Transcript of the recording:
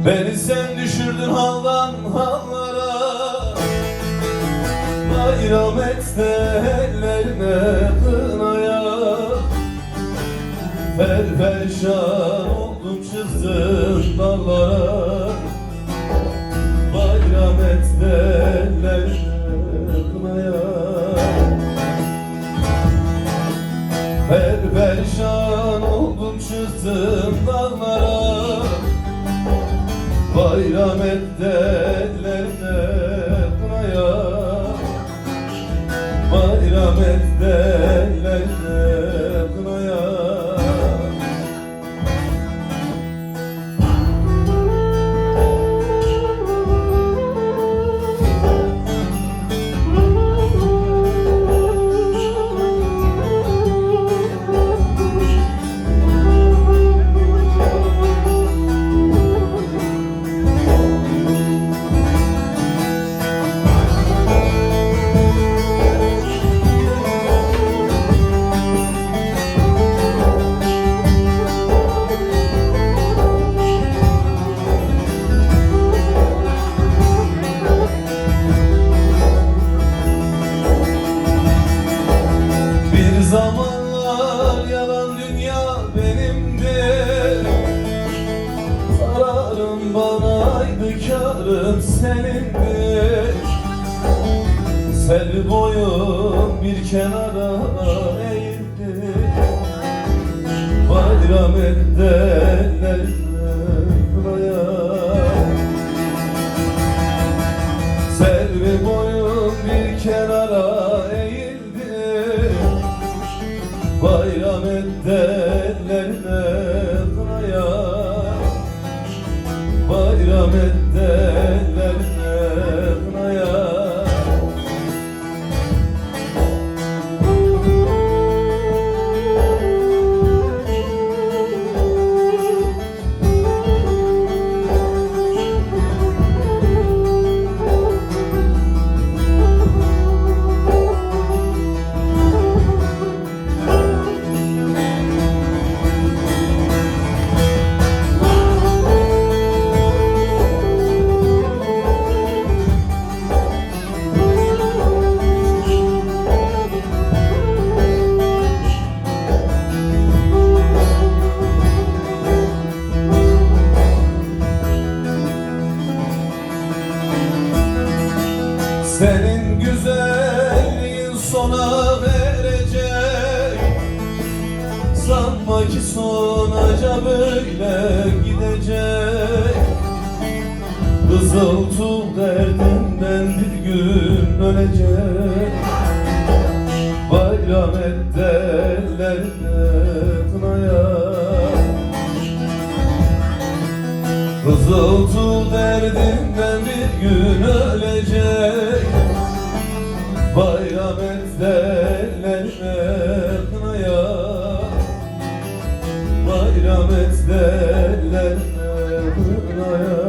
Beni sen düşürdün haldan hallara, bayram etse ellerine kınaya. Perperişan oldum çıktım dallara, bayram etse ellerine kınaya. Perperişan oldum çıktım dallara, bayram et ellerine kınaya. Bayram et ellerine kınaya. Zamanlar yalan dünya benimdi, zararım banaydı, kârım senindi. Sel boyum bir kenara eğildi, bayram et ellerine kınaya. Sel boyum bir kenara eğildi, bayram et ellerine kınaya. Bayram et ellerine kınaya. Senin güzelliğin sona verecek, sanma ki sonuca böyle gidecek. Kızıltı derdinden bir gün ölecek, bayram et ellerine kınaya. Kızıltı derdinden bir gün ölecek, bayram et ellerine kınaya. Bayram et ellerine kınaya.